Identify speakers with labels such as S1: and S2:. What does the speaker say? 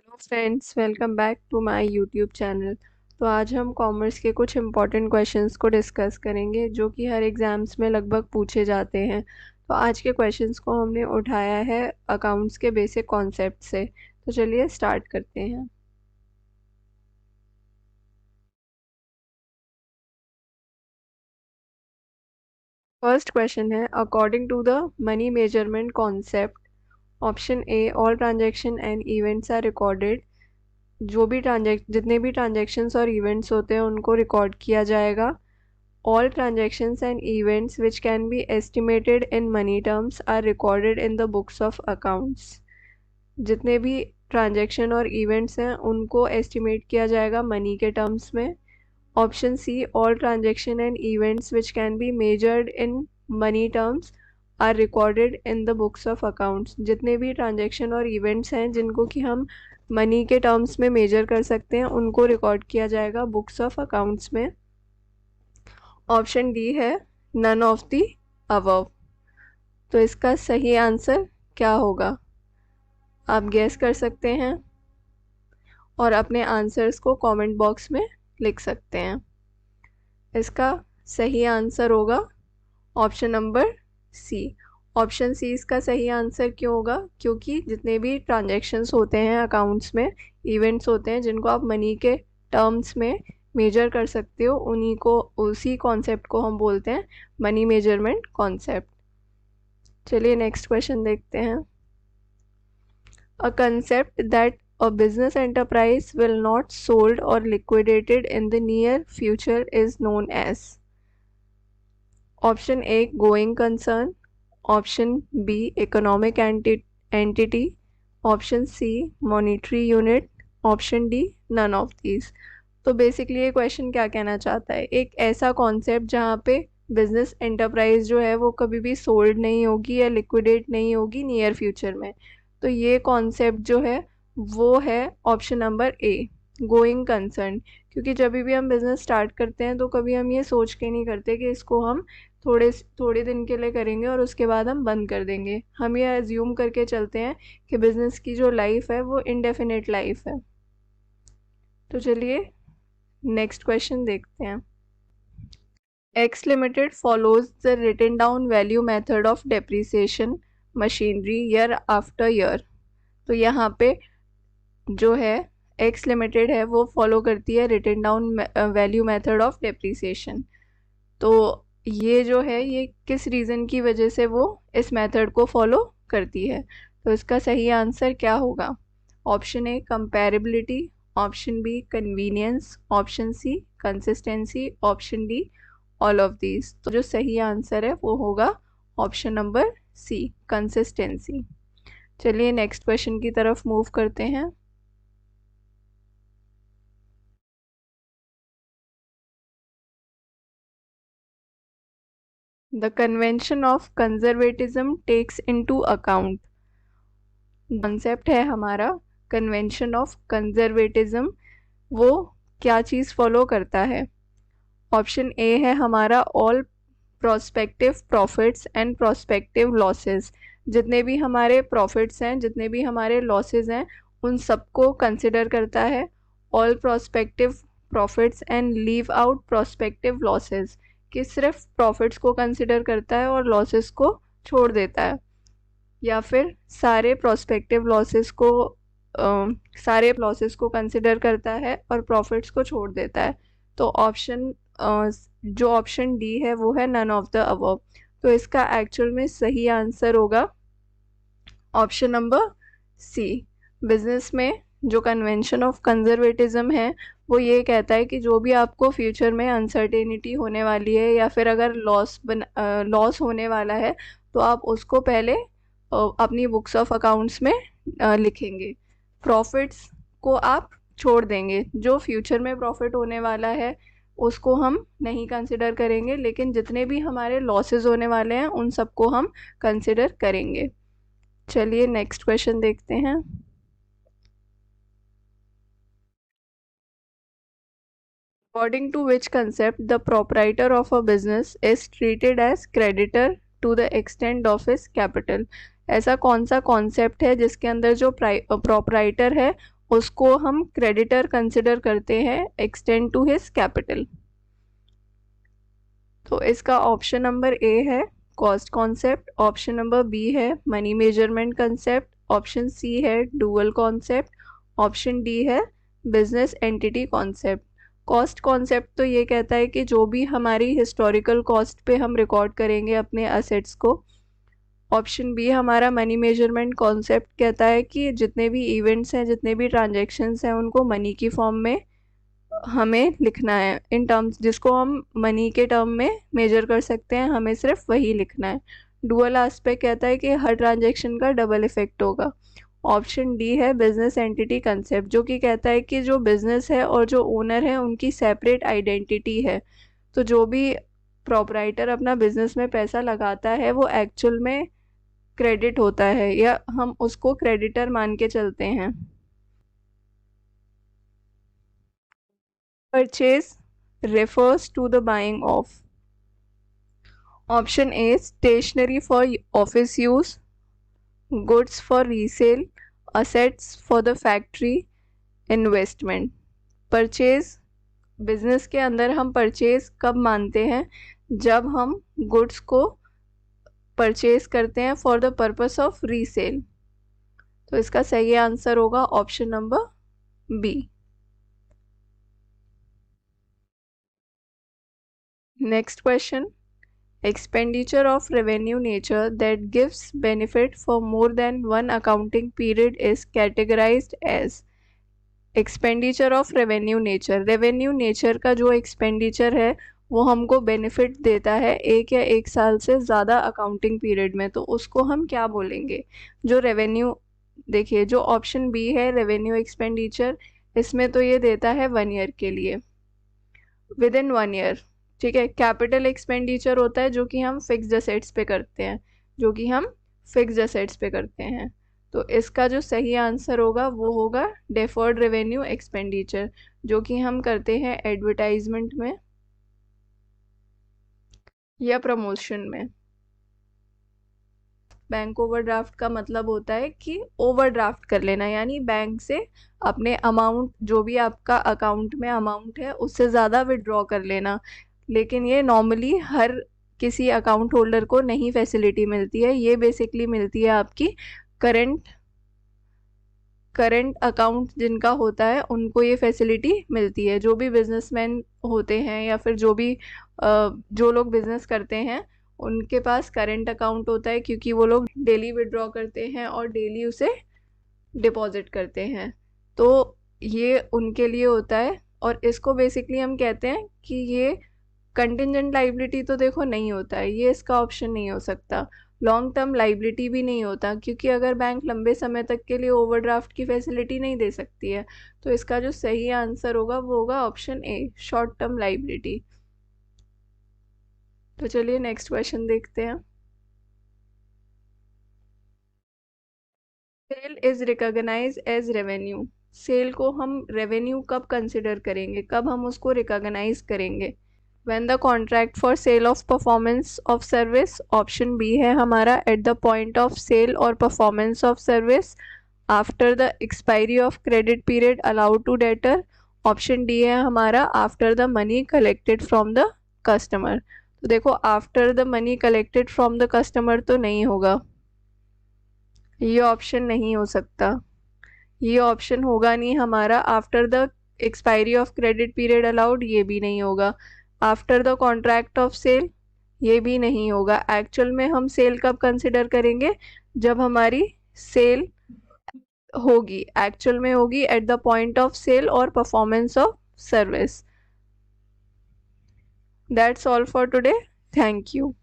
S1: Hello friends, welcome back to my YouTube channel. तो आज हम कॉमर्स के कुछ इम्पॉर्टेंट क्वेश्चंस को डिस्कस करेंगे जो कि हर एग्ज़ाम्स में लगभग पूछे जाते हैं। तो आज के क्वेश्चंस को हमने उठाया है अकाउंट्स के बेसिक कॉन्सेप्ट से। तो चलिए स्टार्ट करते हैं। फर्स्ट क्वेश्चन है, according to the money measurement concept, option A all transaction and events are recorded. जितने भी ट्रांजेक्शन्स और इवेंट्स होते हैं उनको रिकॉर्ड किया जाएगा। All transactions and events which can be estimated in money terms are recorded in the books of accounts। जितने भी ट्रांजैक्शन और इवेंट्स हैं उनको एस्टिमेट किया जाएगा मनी के टर्म्स में। Option C, all transaction and events which can be measured in money terms are recorded in the books of accounts. जितने भी ट्रांजैक्शन और इवेंट्स हैं जिनको कि हम मनी के टर्म्स में मेजर कर सकते हैं उनको रिकॉर्ड किया जाएगा बुक्स ऑफ अकाउंट्स में। ऑप्शन डी है नन ऑफ द अबव। तो इसका सही आंसर क्या होगा, आप गेस कर सकते हैं और अपने आंसर्स को कमेंट बॉक्स में लिख सकते हैं। इसका सही आंसर होगा option number C. Option C इसका सही आंसर क्यों होगा, क्योंकि जितने भी ट्रांजैक्शंस होते हैं अकाउंट्स में, इवेंट्स होते हैं जिनको आप मनी के टर्म्स में मेजर कर सकते हो, उसी कॉन्सेप्ट को हम बोलते हैं मनी मेजरमेंट कॉन्सेप्ट। चलिए नेक्स्ट क्वेश्चन देखते हैं। A concept that a business enterprise will not sold or liquidated in the near future is known as। Option A going concern, option B economic entity, option C monetary unit, option D none of these। तो basically ये question क्या कहना चाहता है, एक ऐसा concept जहाँ पे बिजनेस एंटरप्राइज जो है वो कभी भी सोल्ड नहीं होगी या लिक्विडेट नहीं होगी नियर फ्यूचर में। तो ये कॉन्सेप्ट जो है वो है ऑप्शन नंबर ए गोइंग कंसर्न। क्योंकि जब भी हम बिज़नेस स्टार्ट करते हैं तो कभी हम ये सोच के नहीं करते कि इसको हम थोड़े दिन के लिए करेंगे और उसके बाद हम बंद कर देंगे। हम ये एज्यूम करके चलते हैं कि बिज़नेस की जो लाइफ है वो इंडेफिनिट लाइफ है। तो चलिए नेक्स्ट क्वेश्चन देखते हैं। X limited follows the written down value method of depreciation machinery year after year. तो यहाँ पे जो है एक्स लिमिटेड है वो फॉलो करती है written down value method of depreciation. तो ये जो है ये किस रीज़न की वजह से वो इस मेथड को फॉलो करती है। तो इसका सही आंसर क्या होगा, option A comparability, option B convenience, option C consistency, option D all of these. तो जो सही आंसर है वो होगा ऑप्शन नंबर सी कंसिस्टेंसी। चलिए नेक्स्ट क्वेश्चन की तरफ मूव करते हैं। The convention of conservatism takes into account. Concept है हमारा कन्वेंशन ऑफ कंजर्वेटिज्म, वो क्या चीज़ फॉलो करता है। ऑप्शन ए है हमारा all prospective profits and prospective losses. जितने भी हमारे प्रॉफिट्स हैं, जितने भी हमारे लॉसेस हैं, उन सबको कंसिडर करता है। All prospective profits and leave out prospective losses, कि सिर्फ प्रॉफिट्स को कंसिडर करता है और लॉसेस को छोड़ देता है। या फिर सारे प्रोस्पेक्टिव लॉसेस को कंसिडर करता है और प्रॉफिट्स को छोड़ देता है। तो जो ऑप्शन डी है वो है नन ऑफ द अबव। तो इसका एक्चुअल में सही आंसर होगा ऑप्शन नंबर सी। बिजनेस में जो कन्वेंशन ऑफ कंजर्वेटिज्म है वो ये कहता है कि जो भी आपको फ्यूचर में अनसर्टेनिटी होने वाली है या फिर अगर लॉस होने वाला है तो आप उसको पहले अपनी बुक्स ऑफ अकाउंट्स में लिखेंगे। प्रॉफिट्स को आप छोड़ देंगे, जो फ्यूचर में प्रॉफिट होने वाला है उसको हम नहीं कंसिडर करेंगे, लेकिन जितने भी हमारे लॉसेस होने वाले हैं उन सबको हम कंसिडर करेंगे। चलिए नेक्स्ट क्वेश्चन देखते हैं। According to which concept the proprietor of a business is treated as creditor to the extent of his capital। ऐसा कौन सा कॉन्सेप्ट है जिसके अंदर जो प्रोपराइटर है उसको हम क्रेडिटर कंसिडर करते हैं एक्सटेंड टू हिज कैपिटल। तो इसका ऑप्शन नंबर ए है cost concept, option number B है money measurement concept, option C है डुअल कॉन्सेप्ट, ऑप्शन डी है business entity concept. Cost concept तो ये कहता है कि जो भी हमारी हिस्टोरिकल कॉस्ट पे हम रिकॉर्ड करेंगे अपने असेट्स को। ऑप्शन बी हमारा मनी मेजरमेंट कॉन्सेप्ट कहता है कि जितने भी इवेंट्स हैं, जितने भी ट्रांजैक्शंस हैं, उनको मनी की फॉर्म में हमें लिखना है, इन टर्म्स जिसको हम मनी के टर्म में मेजर कर सकते हैं, हमें सिर्फ वही लिखना है। डुअल एस्पेक्ट कहता है कि हर ट्रांजैक्शन का डबल इफेक्ट होगा। ऑप्शन डी है बिजनेस एंटिटी कंसेप्ट, जो कि कहता है कि जो बिजनेस है और जो ओनर है उनकी सेपरेट आइडेंटिटी है। तो जो भी प्रोपराइटर अपना बिजनेस में पैसा लगाता है वो एक्चुअल में क्रेडिट होता है, या हम उसको क्रेडिटर मान के चलते हैं। Purchase refers to the buying of option A stationery for office use, goods for resale, assets for the factory, investment। Purchase business के अंदर हम परचेज कब मानते हैं? जब हम गुड्स को परचेज करते हैं for the purpose of resale. तो इसका सही आंसर होगा option number B. Next question, expenditure of revenue nature that gives benefit for more than one accounting period is categorized as। expenditure of revenue nature, revenue nature का जो expenditure है वो हमको benefit देता है एक या एक साल से ज़्यादा अकाउंटिंग पीरियड में, तो उसको हम क्या बोलेंगे? जो रेवेन्यू, देखिए जो ऑप्शन बी है रेवेन्यू एक्सपेंडिचर, इसमें तो ये देता है 1 ईयर के लिए, विद इन 1 ईयर। ठीक है, कैपिटल एक्सपेंडिचर होता है जो कि हम फिक्स्ड असेट्स पे करते हैं, जो कि हम फिक्स्ड असेट्स पे करते हैं। तो इसका जो सही आंसर होगा वो होगा डेफर्ड रेवेन्यू एक्सपेंडिचर, जो कि हम करते हैं एडवर्टाइजमेंट में या प्रमोशन में। बैंक ओवरड्राफ्ट का मतलब होता है कि ओवरड्राफ्ट कर लेना, यानी बैंक से अपने अमाउंट, जो भी आपका अकाउंट में अमाउंट है उससे ज़्यादा विड्रॉ कर लेना। लेकिन ये नॉर्मली हर किसी अकाउंट होल्डर को नहीं फैसिलिटी मिलती है, ये बेसिकली मिलती है आपकी करंट अकाउंट जिनका होता है उनको ये फैसिलिटी मिलती है। जो भी बिजनेसमैन होते हैं या फिर जो लोग बिजनेस करते हैं उनके पास करंट अकाउंट होता है, क्योंकि वो लोग डेली विड्रॉ करते हैं और डेली उसे डिपॉजिट करते हैं। तो ये उनके लिए होता है, और इसको बेसिकली हम कहते हैं कि ये कंटिजेंट लाइबिलिटी तो देखो नहीं होता है, ये इसका ऑप्शन नहीं हो सकता। लॉन्ग टर्म लाइबिलिटी भी नहीं होता, क्योंकि अगर बैंक लंबे समय तक के लिए ओवरड्राफ्ट की फैसिलिटी नहीं दे सकती है। तो इसका जो सही आंसर होगा वो होगा option A, short term liability. तो चलिए नेक्स्ट क्वेश्चन देखते हैं। Sale is recognise as revenue, sale को हम रेवेन्यू कब कंसिडर करेंगे, कब हम उसको रिकॉग्नाइज करेंगे? When the contract for sale of performance of service, option B है हमारा at the point of sale or performance of service, after the expiry of credit period allowed to debtor, option D है हमारा after the money collected from the customer। तो देखो after the money collected from the customer तो नहीं होगा, ये option नहीं हो सकता, ये ऑप्शन होगा नहीं हमारा। After the expiry of credit period allowed, ये भी नहीं होगा। After the contract of sale, ये भी नहीं होगा। एक्चुअल में हम सेल कब कंसिडर करेंगे? जब हमारी सेल होगी, एक्चुअल में होगी at the point of sale और performance of service. That's all for today, thank you.